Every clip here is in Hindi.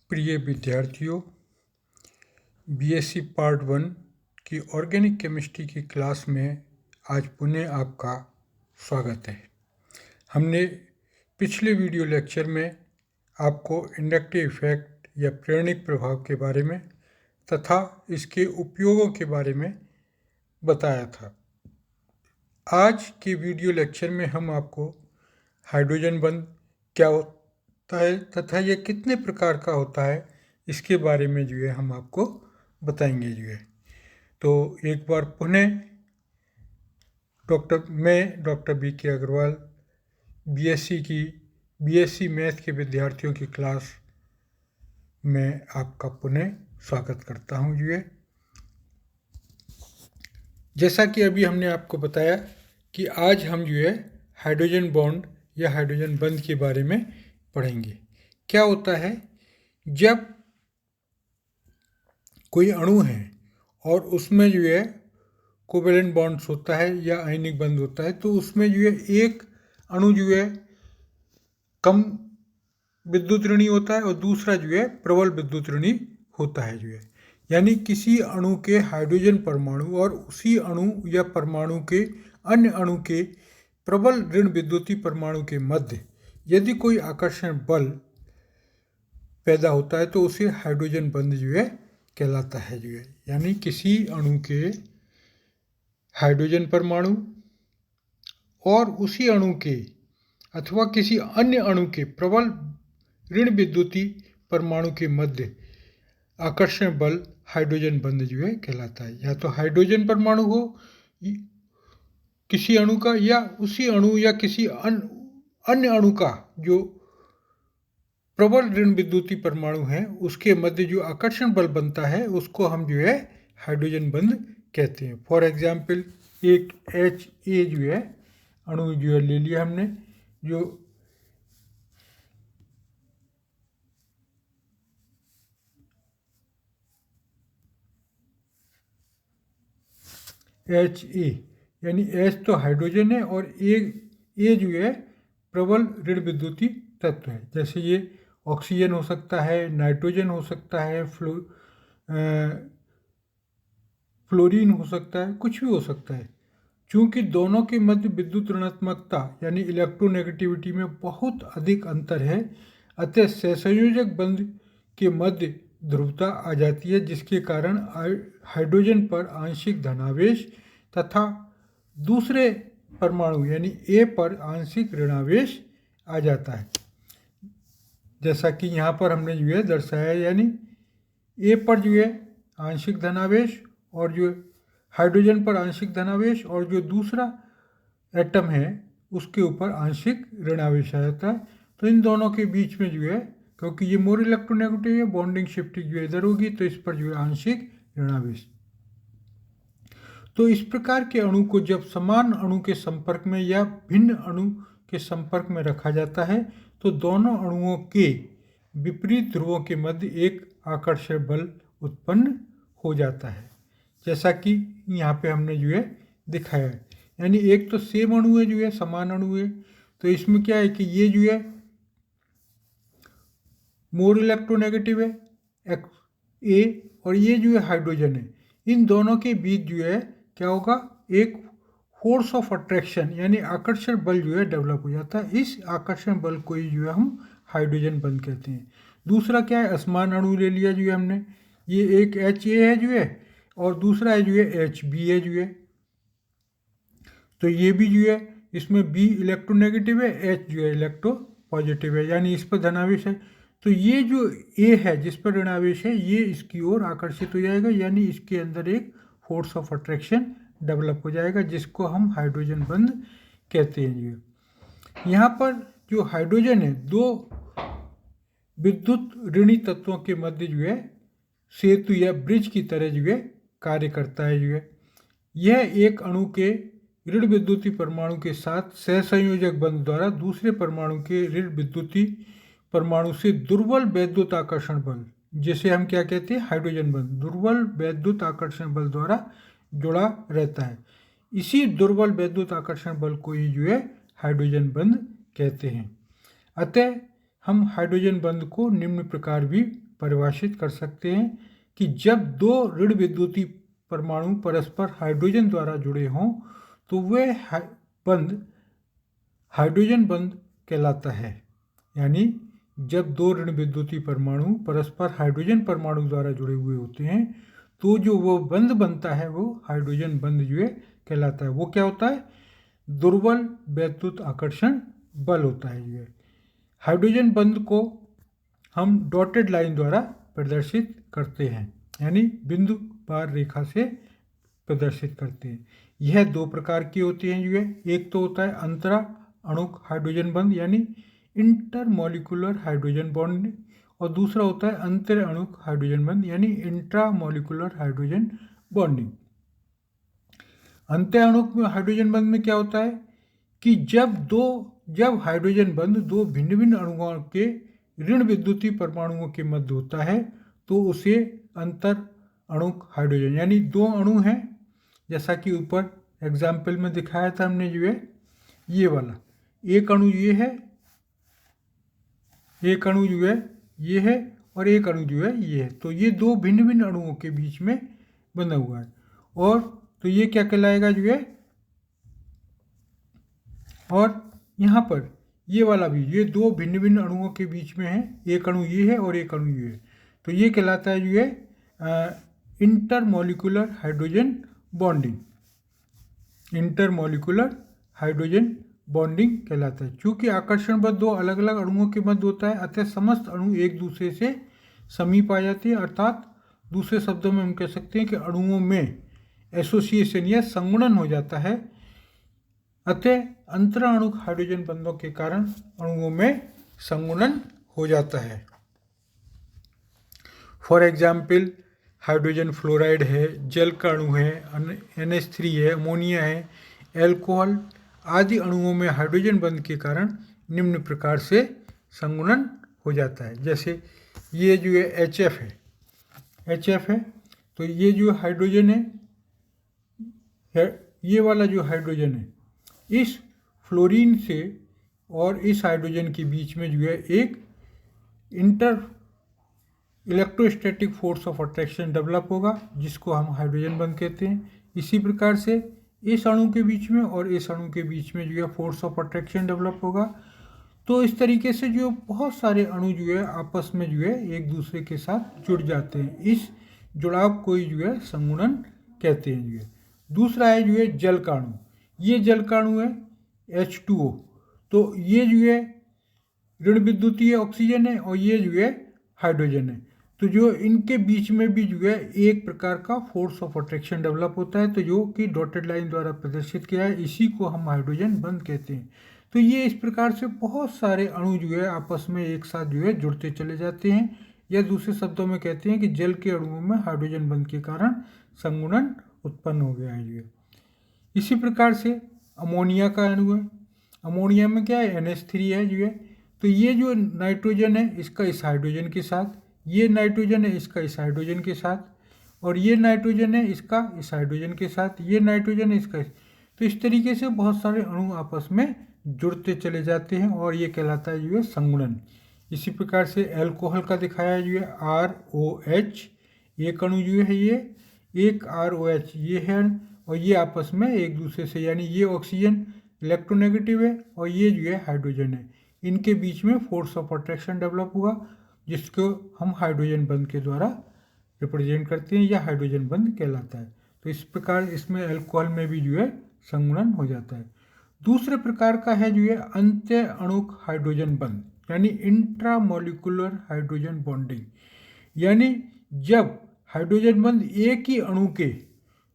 प्रिय विद्यार्थियों, बीएससी पार्ट 1 की ऑर्गेनिक केमिस्ट्री की क्लास में आज पुनः आपका स्वागत है। हमने पिछले वीडियो लेक्चर में आपको इंडक्टिव इफेक्ट या प्रेरणिक प्रभाव के बारे में तथा इसके उपयोगों के बारे में बताया था। आज के वीडियो लेक्चर में हम आपको हाइड्रोजन बंध क्या होता है तथा यह कितने प्रकार का होता है इसके बारे में हम आपको बताएंगे। तो एक बार पुनः डॉक्टर बी के अग्रवाल बीएससी मैथ के विद्यार्थियों की क्लास में आपका पुनः स्वागत करता हूँ। जैसा कि अभी हमने आपको बताया कि आज हम हाइड्रोजन बॉन्ड या हाइड्रोजन बंध के बारे में पढ़ेंगे। क्या होता है जब कोई अणु है और उसमें कोवेलेंट बॉन्ड्स होता है या आयनिक बंध होता है, तो उसमें एक अणु कम विद्युत ऋणी होता है और दूसरा प्रबल विद्युत ऋणी होता है। यानी किसी अणु के हाइड्रोजन परमाणु और उसी अणु या परमाणु के अन्य अणु के प्रबल ऋण विद्युतीय परमाणु के मध्य यदि कोई आकर्षण बल पैदा होता है तो उसे हाइड्रोजन बंध कहलाता है। यानी किसी अणु के हाइड्रोजन परमाणु और उसी अणु के अथवा किसी अन्य अणु के प्रबल ऋण विद्युतीय परमाणु के मध्य आकर्षण बल हाइड्रोजन बंध कहलाता है। या तो हाइड्रोजन परमाणु हो किसी अणु का या उसी अणु या किसी अन्य अणु का जो प्रबल ऋण विद्युतीय परमाणु है उसके मध्य जो आकर्षण बल बनता है उसको हम हाइड्रोजन बंध कहते हैं। फॉर एग्जाम्पल एक Ha अणु ले लिया हमने, जो Ha यानी H तो हाइड्रोजन है और A प्रबल ऋण विद्युतीय तत्व है। जैसे ये ऑक्सीजन हो सकता है, नाइट्रोजन हो सकता है, फ्लोरीन हो सकता है, कुछ भी हो सकता है। चूंकि दोनों के मध्य विद्युत ऋणात्मकता यानी इलेक्ट्रोनेगेटिविटी में बहुत अधिक अंतर है, अतः सहसंयोजक बंध के मध्य ध्रुवता आ जाती है, जिसके कारण हाइड्रोजन पर आंशिक धनावेश तथा दूसरे परमाणु यानी A पर आंशिक ऋणावेश आ जाता है। जैसा कि यहाँ पर हमने दर्शाया, यानी A पर आंशिक धनावेश और हाइड्रोजन पर आंशिक धनावेश और जो दूसरा एटम है उसके ऊपर आंशिक ऋणावेश आ जाता है। तो इन दोनों के बीच में क्योंकि ये मोर इलेक्ट्रोनेगेटिव है, बॉन्डिंग शिफ्टिंग इधर होगी, तो इस पर आंशिक ऋणावेश। तो इस प्रकार के अणु को जब समान अणु के संपर्क में या भिन्न अणु के संपर्क में रखा जाता है तो दोनों अणुओं के विपरीत ध्रुवों के मध्य एक आकर्षण बल उत्पन्न हो जाता है, जैसा कि यहाँ पे हमने दिखाया है। यानी एक तो सेम अणु है समान अणु है, तो इसमें क्या है कि ये मोर इलेक्ट्रोनेगेटिव है A और ये हाइड्रोजन है। इन दोनों के बीच क्या होगा, एक फोर्स ऑफ अट्रैक्शन यानी आकर्षण बल डेवलप हो जाता है। इस आकर्षण बल को ही हम हाइड्रोजन बंध कहते हैं। दूसरा क्या है, असमान अणु ले लिया हमने, ये एक Ha है और दूसरा है Hb है तो ये भी इसमें B इलेक्ट्रोनेगेटिव है, H इलेक्ट्रो पॉजिटिव है, यानी इस पर धनावेश है। तो ये जो A है जिस पर ऋणावेश है ये इसकी ओर आकर्षित हो जाएगा, यानी इसके अंदर एक फोर्स ऑफ अट्रैक्शन डेवलप हो जाएगा, जिसको हम हाइड्रोजन बंध कहते हैं। यहाँ पर जो हाइड्रोजन है दो विद्युत ऋणी तत्वों के मध्य सेतु या ब्रिज की तरह कार्य करता है। यह एक अणु के ऋण विद्युतीय परमाणु के साथ सहसंयोजक बंध द्वारा दूसरे परमाणु के ऋण विद्युतीय परमाणु से दुर्बल वैद्युत आकर्षण बल, जिसे हम क्या कहते हैं, हाइड्रोजन बंध, दुर्बल वैद्युत आकर्षण बल द्वारा जुड़ा रहता है। इसी दुर्बल वैद्युत आकर्षण बल को ही हाइड्रोजन बंध कहते हैं। अतः हम हाइड्रोजन बंध को निम्न प्रकार भी परिभाषित कर सकते हैं कि जब दो ऋण विद्युतीय परमाणु परस्पर हाइड्रोजन द्वारा जुड़े हों तो वह बंध हाइड्रोजन बंध कहलाता है। यानी जब दो ऋण विद्युतीय परमाणु परस्पर हाइड्रोजन परमाणु द्वारा जुड़े हुए होते हैं तो जो वो बंध बनता है वो हाइड्रोजन बंध जो है कहलाता है। वो क्या होता है? दुर्बल वैद्युत आकर्षण बल होता है। ये हाइड्रोजन बंध को हम डॉटेड लाइन द्वारा प्रदर्शित करते हैं, यानी बिंदु पार रेखा से प्रदर्शित करते हैं। यह दो प्रकार की होती हैं। जो है एक तो होता है अंतरा अणुक हाइड्रोजन बंध यानी इंटरमॉलिक्यूलर हाइड्रोजन बॉन्ड, और दूसरा होता है अंतर अणुक हाइड्रोजन बंध यानी इंट्रामॉलिक्यूलर हाइड्रोजन बॉन्डिंग। अंतर अणुक हाइड्रोजन बंध में क्या होता है कि जब हाइड्रोजन बंध दो भिन्न भिन्न अणुओं के ऋण विद्युतीय परमाणुओं के मध्य होता है तो उसे अंतर अणुक हाइड्रोजन, यानी दो अणु हैं जैसा कि ऊपर एग्जाम्पल में दिखाया था हमने, जो है ये वाला एक अणु ये है, एक अणु जो है ये है और एक अणु जो है ये है। तो ये दो भिन्न भिन्न अणुओं के बीच में बना हुआ है। और तो ये क्या कहलाएगा जो है, और यहाँ पर ये वाला भी, ये दो भिन्न भिन्न अणुओं के बीच में है, एक अणु ये है और एक अणु ये है, तो ये कहलाता है जो है intermolecular hydrogen bonding. Intermolecular hydrogen bonding कहलाता है। चूँकि आकर्षण बल दो अलग अलग अणुओं के मध्य होता है अतः समस्त अणु एक दूसरे से समीप आ जाते हैं, अर्थात दूसरे शब्दों में हम कह सकते हैं कि अणुओं में एसोसिएशन या संगुणन हो जाता है। अतः अंतराणुक हाइड्रोजन बंधों के कारण अणुओं में संगुणन हो जाता है। फॉर एग्जाम्पल हाइड्रोजन फ्लोराइड है, जल का अणु है, NH3 है, अमोनिया है, एल्कोहल आदि अणुओं में हाइड्रोजन बंध के कारण निम्न प्रकार से संगुणन हो जाता है। जैसे ये जो है HF है, तो ये जो हाइड्रोजन है, ये वाला जो हाइड्रोजन है, इस फ्लोरीन से और इस हाइड्रोजन के बीच में जो है एक electrostatic force of attraction develop होगा जिसको हम हाइड्रोजन बंध कहते हैं। इसी प्रकार से इस अणु के बीच में और इस अणु के बीच में जो है फोर्स ऑफ अट्रैक्शन डेवलप होगा। तो इस तरीके से जो बहुत सारे अणु जो है आपस में जो है एक दूसरे के साथ जुड़ जाते हैं। इस जुड़ाव को ही जो है संगुणन कहते हैं। जो है दूसरा है जो है जल का अणु। ये जल का अणु है H2O। तो ये जो है ऋण विद्युतीय ऑक्सीजन है और ये जो है हाइड्रोजन है। तो जो इनके बीच में भी जो है एक प्रकार का फोर्स ऑफ अट्रैक्शन डेवलप होता है, तो जो कि डॉटेड लाइन द्वारा प्रदर्शित किया है, इसी को हम हाइड्रोजन बंध कहते हैं। तो ये इस प्रकार से बहुत सारे अणु जो है आपस में एक साथ जो है जुड़ते चले जाते हैं, या दूसरे शब्दों में कहते हैं कि जल के अणुओं में हाइड्रोजन बंध के कारण संगुणन उत्पन्न हो गया है। जो है इसी प्रकार से अमोनिया का अणु है। अमोनिया में क्या है, NH3 है जो है। तो ये जो नाइट्रोजन है इसका इस हाइड्रोजन के साथ, ये नाइट्रोजन है इसका इस हाइड्रोजन के साथ, और ये नाइट्रोजन है इसका इस हाइड्रोजन के साथ, ये नाइट्रोजन है इसका। तो इस तरीके से बहुत सारे अणु आपस में जुड़ते चले जाते हैं और ये कहलाता है जो है संगुणन। इसी प्रकार से एल्कोहल का दिखाया है जो है ROH, एक अणु जो है ये एक ROH ये है, और ये आपस में एक दूसरे से, यानी ये ऑक्सीजन इलेक्ट्रोनेगेटिव है और ये जो है हाइड्रोजन है, इनके बीच में फोर्स ऑफ अट्रैक्शन डेवलप हुआ जिसको हम हाइड्रोजन बंध के द्वारा रिप्रेजेंट करते हैं, या हाइड्रोजन बंध कहलाता है। तो इस प्रकार इसमें अल्कोहल में भी जो है संगुणन हो जाता है। दूसरे प्रकार का है जो है अंत्य अणुक हाइड्रोजन बंध, यानी इंट्रामॉलिक्यूलर हाइड्रोजन बॉन्डिंग। यानी जब हाइड्रोजन बंध एक ही अणु के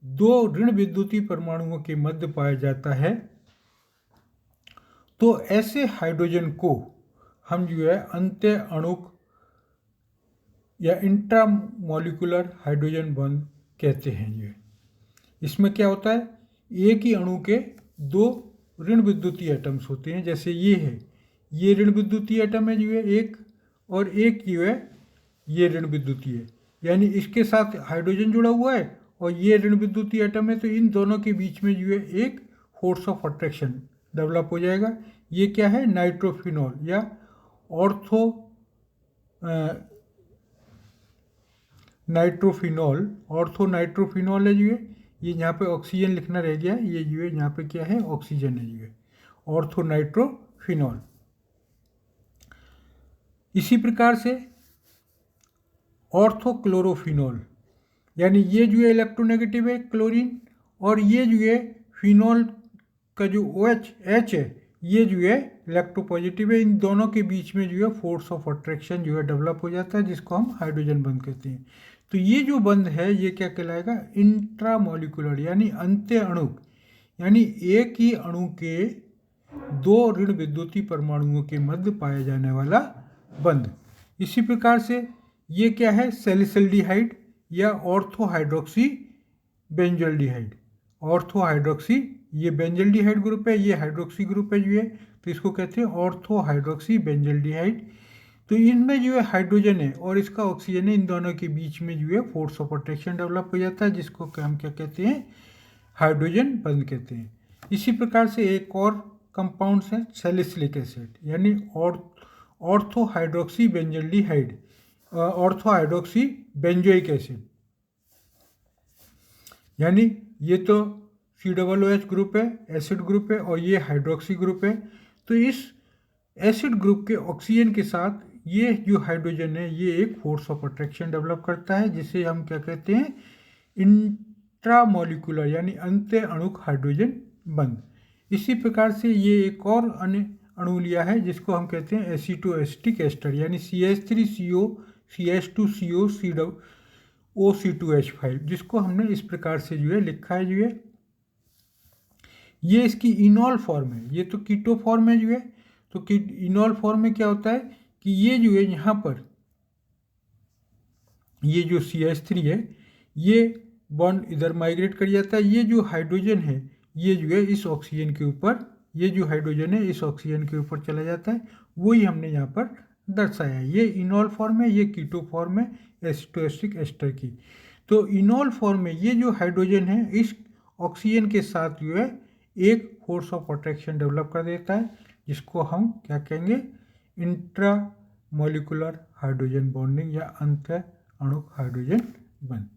दो ऋण विद्युतीय परमाणुओं के मध्य पाया जाता है, तो ऐसे हाइड्रोजन को हम जो है अंत्य अणुक या इंट्रामॉलिक्यूलर हाइड्रोजन बंध कहते हैं। ये इसमें क्या होता है, एक ही अणु के दो ऋण विद्युतीय एटम्स होते हैं। जैसे ये है, ये ऋण विद्युतीय एटम है जो है एक, और एक जो है ये ऋण विद्युतीय है, यानी इसके साथ हाइड्रोजन जुड़ा हुआ है और ये ऋण विद्युतीय एटम है, तो इन दोनों के बीच में जो है एक फोर्स ऑफ अट्रैक्शन डेवलप हो जाएगा। ये क्या है, नाइट्रोफिनॉल या ऑर्थो नाइट्रोफिनॉल, ऑर्थो नाइट्रोफिनॉल है जो है, ये यहाँ पे ऑक्सीजन लिखना रह गया, ये जो है यहाँ पे क्या है, ऑक्सीजन है जो है, ऑर्थो नाइट्रोफिनॉल। इसी प्रकार से ऑर्थोक्लोरोफिनॉल, यानी ये जो है इलेक्ट्रोनेगेटिव है क्लोरीन, और ये जो है फिनॉल का जो OH है ये जो है इलेक्ट्रोपॉजिटिव है। इन दोनों के बीच में जो है फोर्स ऑफ अट्रैक्शन जो है डेवलप हो जाता है, जिसको हम हाइड्रोजन बंध कहते हैं। तो ये जो बंध है ये क्या कहलाएगा, इंट्रामोलिकुलर, यानी अंत्य अणुक, यानी एक ही अणु के दो ऋण विद्युतीय परमाणुओं के मध्य पाया जाने वाला बंध। इसी प्रकार से ये क्या है, सैलिसिल्डिहाइड या ऑर्थोहाइड्रोक्सी बेंजल्डिहाइड। ऑर्थोहाइड्रोक्सी, ये बेंजल्डिहाइड ग्रुप है, ये हाइड्रोक्सी ग्रुप है जो है, तो इसको कहते हैं ऑर्थोहाइड्रोक्सी बेंजल्डिहाइड। तो इनमें जो है हाइड्रोजन है और इसका ऑक्सीजन है, इन दोनों के बीच में जो है फोर्स ऑफ अट्रैक्शन डेवलप हो जाता है, जिसको हम क्या कहते हैं, हाइड्रोजन बंध कहते हैं। इसी प्रकार से एक और कंपाउंड्स है सैलिसिलिक एसिड, यानी ऑर्थोहाइड्रोक्सी बेंजल्डिहाइड, ऑर्थोहाइड्रोक्सी बेंजोइक एसिड, यानी ये तो COOH ग्रुप है, एसिड ग्रुप है, और ये हाइड्रोक्सी ग्रुप है। तो इस एसिड ग्रुप के ऑक्सीजन के साथ ये जो हाइड्रोजन है ये एक फोर्स ऑफ अट्रैक्शन डेवलप करता है, जिसे हम क्या कहते हैं, इंट्रामोलिकुलर, यानी अंत्य अणुक हाइड्रोजन बंध। इसी प्रकार से ये एक और अन्य अणु लिया है जिसको हम कहते हैं एसीटोएस्टिक एस्टर, यानी CH3CO CH2CO OC2H5, जिसको हमने इस प्रकार से जो है लिखा है जो है, ये इसकी इनॉल फॉर्म है, ये तो कीटो फॉर्म है जो है। तो इनॉल फॉर्म में क्या होता है कि ये जो है यहाँ पर ये जो CH3 है ये बॉन्ड इधर माइग्रेट कर जाता है, ये जो हाइड्रोजन है ये जो है इस ऑक्सीजन के ऊपर, ये जो हाइड्रोजन है इस ऑक्सीजन के ऊपर चला जाता है, वही हमने यहाँ पर दर्शाया है। ये इनॉल फॉर्म है, ये कीटो फॉर्म है एसिटोएस्टिक एस्टर की। तो इनॉल फॉर्म में ये जो हाइड्रोजन है इस ऑक्सीजन के साथ जो है एक फोर्स ऑफ अट्रैक्शन डेवलप कर देता है, जिसको हम क्या कहेंगे, इंट्रामोलिकुलर हाइड्रोजन बॉन्डिंग या अंत्य अणुक हाइड्रोजन बंध।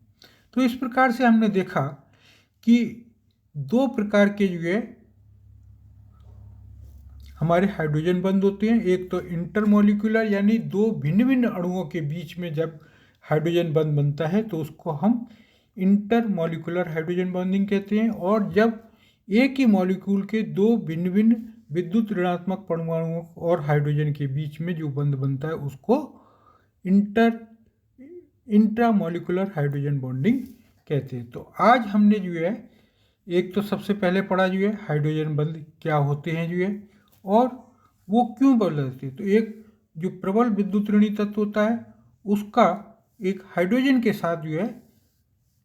तो इस प्रकार से हमने देखा कि दो प्रकार के जो है हमारे हाइड्रोजन बंध होते हैं। एक तो इंटरमोलिकुलर, यानी दो भिन्न भिन्न अणुओं के बीच में जब हाइड्रोजन बंध बनता है तो उसको हम इंटरमोलिकुलर हाइड्रोजन बॉन्डिंग कहते हैं। और जब एक ही मॉलिक्यूल के दो भिन्न भिन्न विद्युत ऋणात्मक परमाणुओं और हाइड्रोजन के बीच में जो बंध बनता है उसको इंट्रामोलिकुलर हाइड्रोजन बॉन्डिंग कहते हैं। तो आज हमने जो है एक तो सबसे पहले पढ़ा जो है हाइड्रोजन बंध क्या होते हैं जो है, और वो क्यों बदलते हैं। तो एक जो प्रबल विद्युत ऋणी तत्व होता है उसका एक हाइड्रोजन के साथ जो है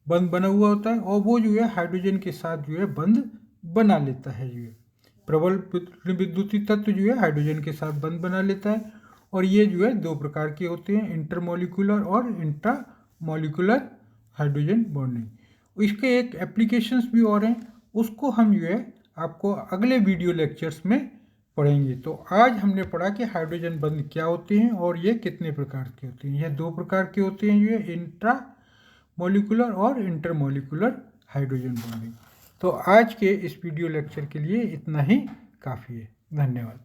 बंध बना हुआ होता है, और वो जो है हाइड्रोजन के साथ जो है बंध बना लेता है जो है। प्रबल विद्युतीय तत्व जो है हाइड्रोजन के साथ बंध बना लेता है, और ये जो है दो प्रकार के होते हैं, इंटरमोलिकुलर और इंट्रामोलिकुलर हाइड्रोजन बॉन्डिंग। इसके एक एप्लीकेशंस भी और हैं, उसको हम जो है आपको अगले वीडियो लेक्चर्स में पढ़ेंगे। तो आज हमने पढ़ा कि हाइड्रोजन बंध क्या होते हैं और ये कितने प्रकार के होते हैं। ये दो प्रकार के होते हैं, ये इंट्रामोलिकुलर और इंटरमोलिकुलर हाइड्रोजन बॉन्डिंग। तो आज के इस वीडियो लेक्चर के लिए इतना ही काफ़ी है। धन्यवाद।